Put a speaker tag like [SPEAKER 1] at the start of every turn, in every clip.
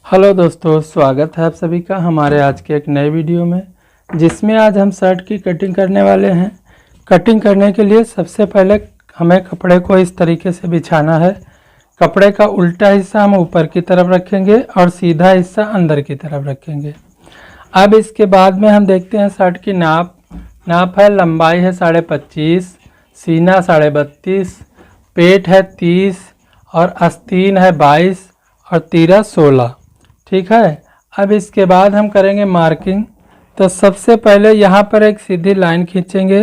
[SPEAKER 1] Hello दोस्तों, स्वागत है आप सभी का हमारे आज के एक नए वीडियो में, जिसमें आज हम शर्ट की कटिंग करने वाले हैं। कटिंग करने के लिए सबसे पहले हमें कपड़े को इस तरीके से बिछाना है। कपड़े का उल्टा हिस्सा हम ऊपर की तरफ रखेंगे और सीधा हिस्सा अंदर की तरफ रखेंगे। अब इसके बाद में हम देखते हैं शर्ट की नाप है, लंबाई है 25.5, सीना 32.5, पेट है 30 और आस्तीन है 22 और तीरा 16। ठीक है। अब इसके बाद हम करेंगे मार्किंग। तो सबसे पहले यहाँ पर एक सीधी लाइन खींचेंगे,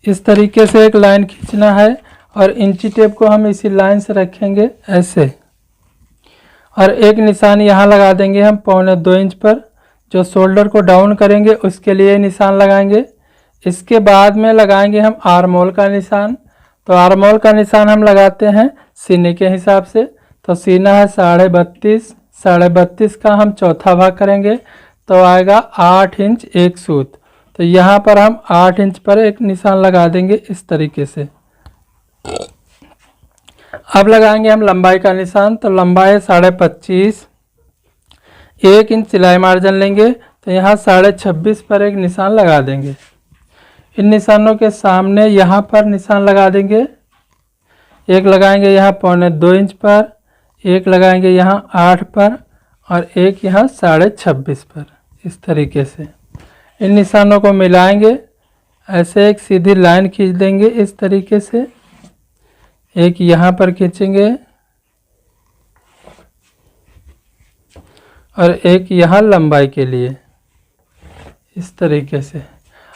[SPEAKER 1] इस तरीके से एक लाइन खींचना है और इंची टेप को हम इसी लाइन से रखेंगे ऐसे, और एक निशान यहाँ लगा देंगे हम 1.25 इंच पर। जो शोल्डर को डाउन करेंगे उसके लिए निशान लगाएंगे। इसके बाद में लगाएंगे हम आर्म होल का निशान। तो आर्म होल का निशान हम लगाते हैं सीने के हिसाब से। तो सीना है 32.5, 32.5 का हम चौथा भाग करेंगे तो आएगा 8 इंच 1 सूत। तो यहाँ पर हम 8 इंच पर एक निशान लगा देंगे इस तरीके से। अब लगाएंगे हम लंबाई का निशान। तो लंबाई है 25.5, 1 इंच सिलाई मार्जिन लेंगे तो यहाँ 26.5 पर एक निशान लगा देंगे। इन निशानों के सामने यहाँ पर निशान लगा देंगे। एक लगाएंगे यहाँ 1.25 इंच पर, एक लगाएंगे यहाँ 8 पर और एक यहाँ 26.5 पर। इस तरीके से इन निशानों को मिलाएंगे, ऐसे एक सीधी लाइन खींच देंगे इस तरीके से। एक यहाँ पर खींचेंगे और एक यहाँ लंबाई के लिए इस तरीके से।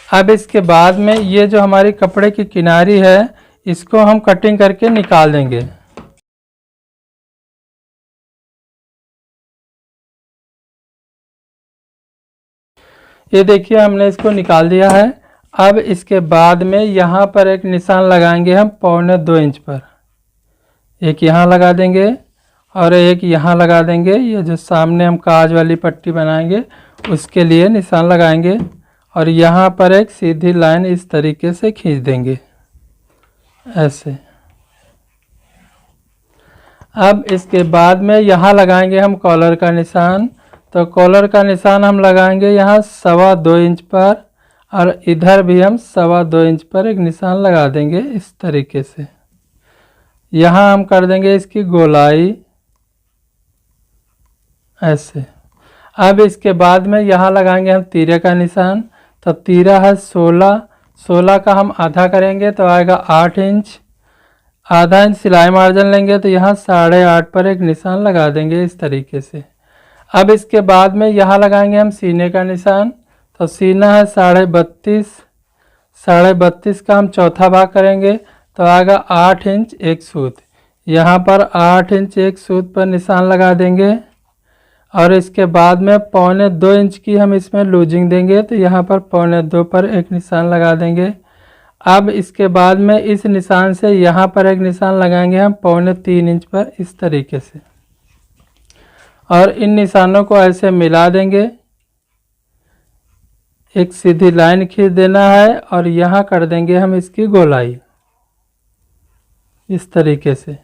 [SPEAKER 1] अब इसके बाद में ये जो हमारी कपड़े की किनारी है इसको हम कटिंग करके निकाल देंगे। ये देखिए हमने इसको निकाल दिया है। अब इसके बाद में यहाँ पर एक निशान लगाएंगे हम 1.25 इंच पर। एक यहाँ लगा देंगे और एक यहाँ लगा देंगे। ये जो सामने हम काज वाली पट्टी बनाएंगे उसके लिए निशान लगाएंगे और यहाँ पर एक सीधी लाइन इस तरीके से खींच देंगे ऐसे। अब इसके बाद में यहाँ लगाएंगे हम कॉलर का निशान। तो कॉलर का निशान हम लगाएंगे यहाँ 2.25 इंच पर और इधर भी हम 2.25 इंच पर एक निशान लगा देंगे इस तरीके से। यहाँ हम कर देंगे इसकी गोलाई ऐसे। अब इसके बाद में यहाँ लगाएंगे हम तीरे का निशान। तो तीरा है 16 का हम आधा करेंगे तो आएगा 8 इंच। आधा इंच सिलाई मार्जिन लेंगे तो यहाँ 8.5 पर एक निशान लगा देंगे इस तरीके से। अब इसके बाद में यहाँ लगाएंगे हम सीने का निशान। तो सीना है 32.5, 32.5 का हम चौथा भाग करेंगे तो आएगा 8 इंच 1 सूत। यहाँ पर 8 इंच 1 सूत पर निशान लगा देंगे और इसके बाद में 1.25 इंच की हम इसमें लूजिंग देंगे तो यहाँ पर 1.25 पर एक निशान लगा देंगे। अब इसके बाद में इस निशान से यहाँ पर एक निशान लगाएंगे हम 3.25 इंच पर इस तरीके से, और इन निशानों को ऐसे मिला देंगे। एक सीधी लाइन खींच देना है और यहाँ कर देंगे हम इसकी गोलाई इस तरीके से।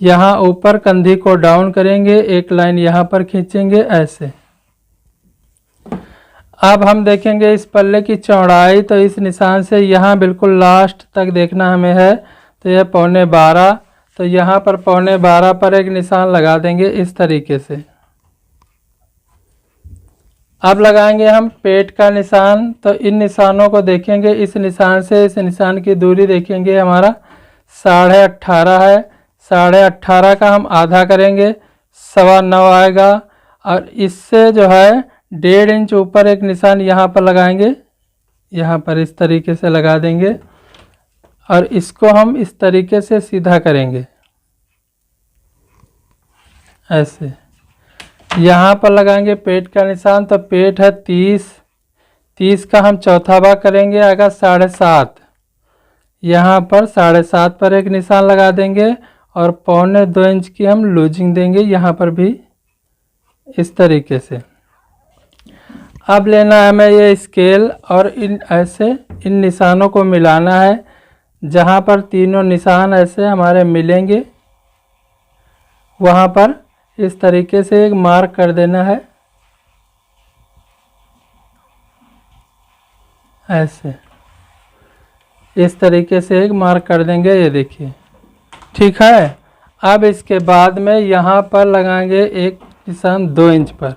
[SPEAKER 1] यहाँ ऊपर कंधी को डाउन करेंगे, एक लाइन यहाँ पर खींचेंगे ऐसे। अब हम देखेंगे इस पल्ले की चौड़ाई। तो इस निशान से यहाँ बिल्कुल लास्ट तक देखना हमें है तो यह 12.25। तो यहाँ पर 12.25 पर एक निशान लगा देंगे इस तरीके से। अब लगाएंगे हम पेट का निशान। तो इन निशानों को देखेंगे, इस निशान से इस निशान की दूरी देखेंगे हमारा 18.5 है। 18.5 का हम आधा करेंगे 9.25 आएगा और इससे जो है 1.5 इंच ऊपर एक निशान यहाँ पर लगाएंगे, यहाँ पर इस तरीके से लगा देंगे और इसको हम इस तरीके से सीधा करेंगे ऐसे। यहाँ पर लगाएंगे पेट का निशान। तो पेट है 30 का हम चौथा भाग करेंगे, आएगा 7.5। यहाँ पर 7.5 पर एक निशान लगा देंगे और 1.25 इंच की हम लूजिंग देंगे यहाँ पर भी इस तरीके से। अब लेना है हमें ये स्केल और इन निशानों को मिलाना है। जहाँ पर तीनों निशान ऐसे हमारे मिलेंगे वहाँ पर इस तरीके से एक मार्क कर देना है, ऐसे इस तरीके से एक मार्क कर देंगे, ये देखिए। ठीक है, अब इसके बाद में यहाँ पर लगाएंगे एक निशान 2 इंच पर,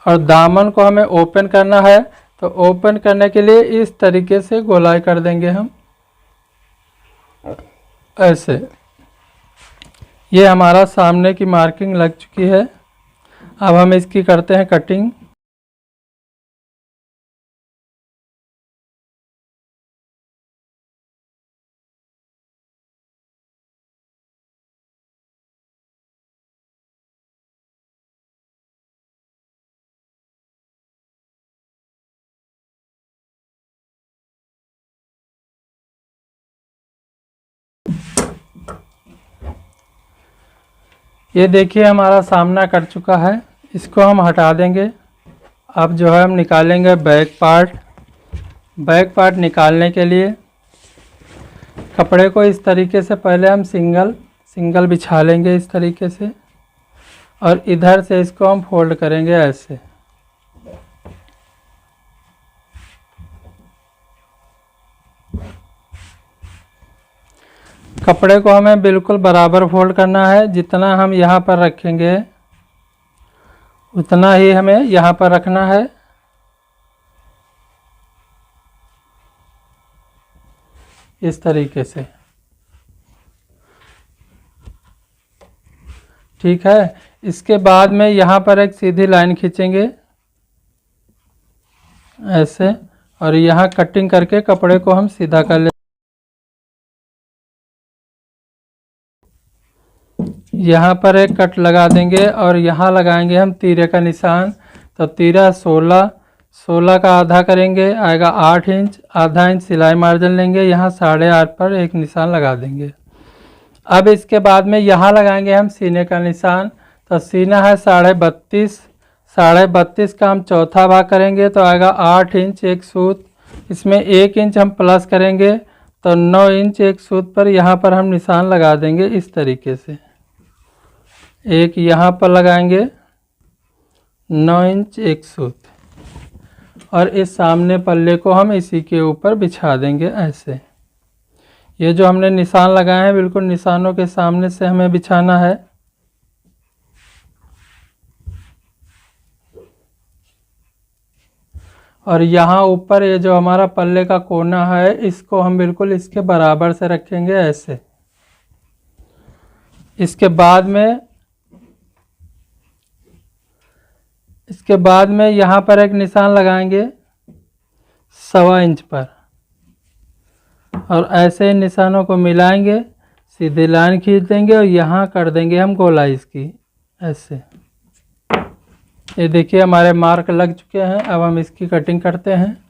[SPEAKER 1] और दामन को हमें ओपन करना है, तो ओपन करने के लिए इस तरीके से गोलाई कर देंगे हम, ऐसे। ये हमारा सामने की मार्किंग लग चुकी है। अब हम इसकी करते हैं कटिंग। ये देखिए हमारा सामना कट चुका है, इसको हम हटा देंगे। अब जो है हम निकालेंगे बैक पार्ट। बैक पार्ट निकालने के लिए कपड़े को इस तरीके से पहले हम सिंगल बिछा लेंगे इस तरीके से, और इधर से इसको हम फोल्ड करेंगे ऐसे। कपड़े को हमें बिल्कुल बराबर फोल्ड करना है, जितना हम यहाँ पर रखेंगे उतना ही हमें यहाँ पर रखना है। इस तरीके से, ठीक है। इसके बाद में यहाँ पर एक सीधी लाइन खींचेंगे ऐसे, और यहाँ कटिंग करके कपड़े को हम सीधा कर लेंगे। यहाँ पर एक कट लगा देंगे और यहाँ लगाएंगे हम तीरे का निशान। तो तीरा 16 का आधा करेंगे, आएगा 8 इंच। आधा इंच सिलाई मार्जिन लेंगे, यहाँ 8.5 पर एक निशान लगा देंगे। अब इसके बाद में यहाँ लगाएंगे हम सीने का निशान। तो सीना है 32.5, 32.5 का हम चौथा भाग करेंगे, तो आएगा 8 इंच एक सूत। इसमें 1 इंच हम प्लस करेंगे, तो 9 इंच एक सूत पर यहाँ पर हम निशान लगा देंगे इस तरीके से। एक यहाँ पर लगाएंगे 9 इंच एक सूत, और इस सामने पल्ले को हम इसी के ऊपर बिछा देंगे ऐसे। ये जो हमने निशान लगाए हैं बिल्कुल निशानों के सामने से हमें बिछाना है। और यहाँ ऊपर ये जो हमारा पल्ले का कोना है, इसको हम बिल्कुल इसके बराबर से रखेंगे ऐसे। इसके बाद में यहाँ पर एक निशान लगाएंगे 1.25 इंच पर, और ऐसे निशानों को मिलाएंगे, सीधी लाइन खींच देंगे और यहाँ कर देंगे हम गोलाई इसकी ऐसे। ये देखिए हमारे मार्क लग चुके हैं। अब हम इसकी कटिंग करते हैं।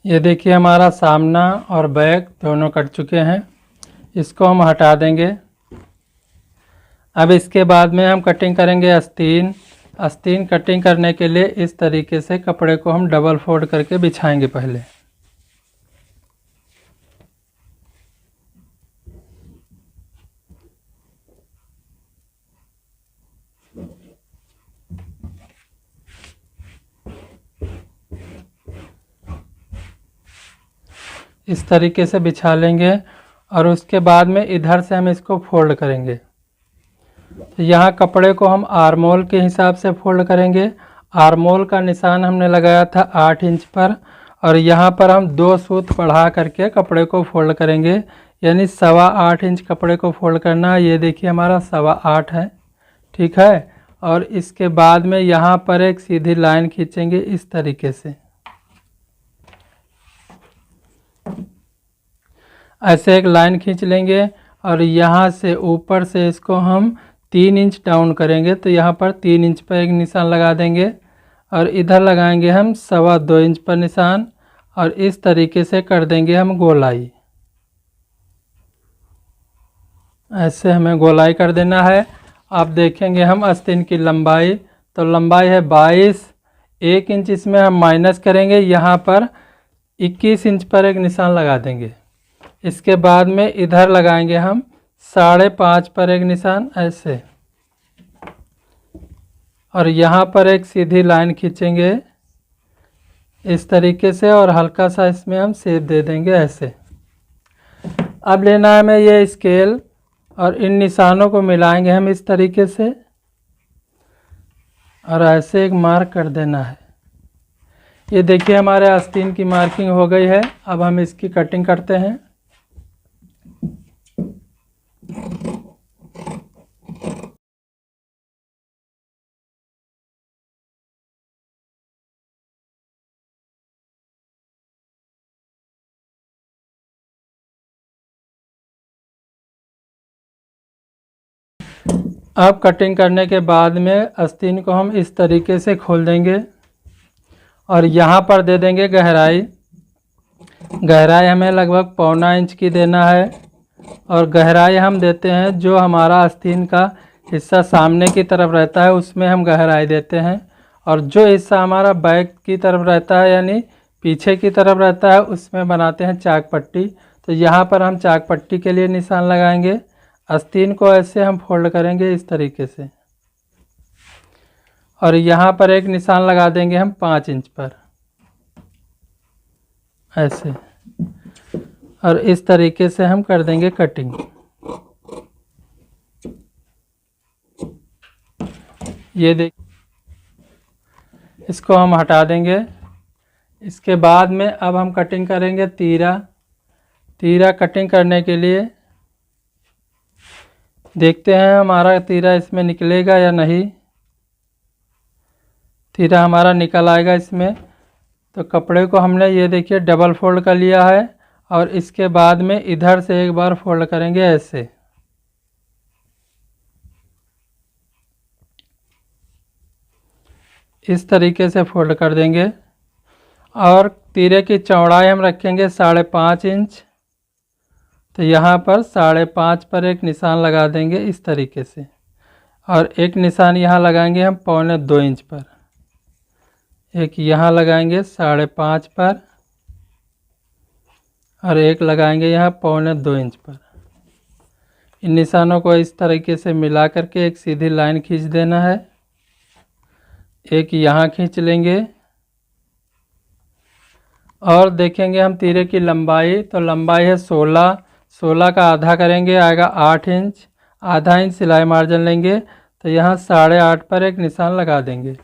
[SPEAKER 1] ये देखिए हमारा सामना और बैक दोनों कट चुके हैं, इसको हम हटा देंगे। अब इसके बाद में हम कटिंग करेंगे आस्तीन। आस्तीन कटिंग करने के लिए इस तरीके से कपड़े को हम डबल फोल्ड करके बिछाएंगे पहले। इस तरीके से बिछा लेंगे, और उसके बाद में इधर से हम इसको फोल्ड करेंगे। तो यहाँ कपड़े को हम आर्मोल के हिसाब से फोल्ड करेंगे। आर्मोल का निशान हमने लगाया था 8 इंच पर, और यहाँ पर हम 2 सूत बढ़ा करके कपड़े को फोल्ड करेंगे, यानी 8.25 इंच कपड़े को फोल्ड करना है। ये देखिए हमारा 8.25 है, ठीक है। और इसके बाद में यहाँ पर एक सीधी लाइन खींचेंगे इस तरीके से, ऐसे एक लाइन खींच लेंगे, और यहाँ से ऊपर से इसको हम 3 इंच डाउन करेंगे। तो यहाँ पर 3 इंच पर एक निशान लगा देंगे, और इधर लगाएंगे हम 2.25 इंच पर निशान, और इस तरीके से कर देंगे हम गोलाई। ऐसे हमें गोलाई कर देना है। आप देखेंगे हम आस्तीन की लंबाई, तो लंबाई है 22, 1 इंच इसमें हम माइनस करेंगे, यहाँ पर 21 इंच पर एक निशान लगा देंगे। इसके बाद में इधर लगाएंगे हम 5.5 पर एक निशान ऐसे, और यहाँ पर एक सीधी लाइन खींचेंगे इस तरीके से, और हल्का सा इसमें हम शेप दे देंगे ऐसे। अब लेना है हमें ये स्केल, और इन निशानों को मिलाएंगे हम इस तरीके से, और ऐसे एक मार्क कर देना है। ये देखिए हमारे आस्तीन की मार्किंग हो गई है। अब हम इसकी कटिंग करते हैं। अब कटिंग करने के बाद में आस्तीन को हम इस तरीके से खोल देंगे, और यहाँ पर दे देंगे गहराई। गहराई हमें लगभग 1.25 इंच की देना है, और गहराई हम देते हैं जो हमारा आस्तीन का हिस्सा सामने की तरफ रहता है उसमें हम गहराई देते हैं, और जो हिस्सा हमारा बैक की तरफ रहता है यानी पीछे की तरफ रहता है उसमें बनाते हैं चाक पट्टी। तो यहाँ पर हम चाक पट्टी के लिए निशान लगाएंगे। आस्तीन को ऐसे हम फोल्ड करेंगे इस तरीके से, और यहाँ पर एक निशान लगा देंगे हम 5 इंच पर ऐसे, और इस तरीके से हम कर देंगे कटिंग। ये देख, इसको हम हटा देंगे। इसके बाद में अब हम कटिंग करेंगे तीरा। तीरा कटिंग करने के लिए देखते हैं हमारा तीरा इसमें निकलेगा या नहीं। तीरा हमारा निकल आएगा इसमें। तो कपड़े को हमने ये देखिए डबल फोल्ड कर लिया है, और इसके बाद में इधर से एक बार फोल्ड करेंगे ऐसे। इस तरीके से फोल्ड कर देंगे, और तीरे की चौड़ाई हम रखेंगे 5.5 इंच। तो यहाँ पर 5.5 पर एक निशान लगा देंगे इस तरीके से, और एक निशान यहाँ लगाएंगे हम 2.25 इंच पर, एक यहाँ लगाएंगे 5.5 पर, और एक लगाएंगे यहाँ 2.25 इंच पर। इन निशानों को इस तरीके से मिला करके एक सीधी लाइन खींच देना है। एक यहाँ खींच लेंगे, और देखेंगे हम तीरे की लंबाई, तो लंबाई है 16। 16 का आधा करेंगे, आएगा 8 इंच। आधा इंच सिलाई मार्जिन लेंगे, तो यहाँ 8.5 पर एक निशान लगा देंगे।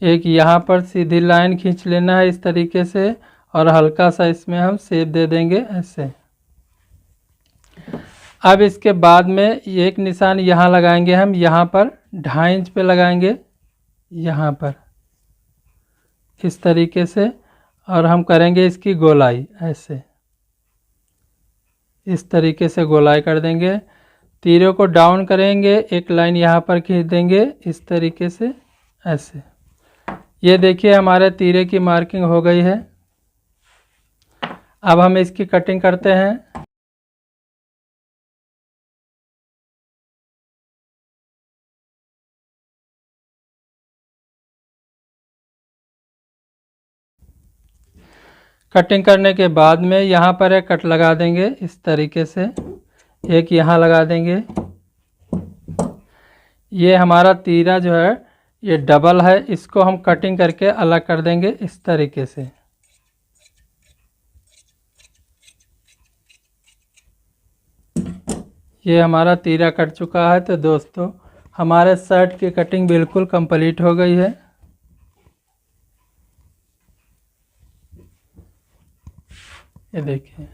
[SPEAKER 1] एक यहाँ पर सीधी लाइन खींच लेना है इस तरीके से, और हल्का सा इसमें हम शेप दे देंगे ऐसे। अब इसके बाद में एक निशान यहाँ लगाएंगे हम, यहाँ पर 2.5 इंच पे लगाएंगे, यहाँ पर इस तरीके से, और हम करेंगे इसकी गोलाई ऐसे। इस तरीके से गोलाई कर देंगे। तीरों को डाउन करेंगे, एक लाइन यहाँ पर खींच देंगे इस तरीके से ऐसे। ये देखिए हमारे तीरे की मार्किंग हो गई है। अब हम इसकी कटिंग करते हैं। कटिंग करने के बाद में यहाँ पर एक कट लगा देंगे इस तरीके से, एक यहाँ लगा देंगे। ये हमारा तीरा जो है ये डबल है, इसको हम कटिंग करके अलग कर देंगे इस तरीके से। ये हमारा तीरा कट चुका है। तो दोस्तों हमारे शर्ट की कटिंग बिल्कुल कंप्लीट हो गई है। ये देखिए।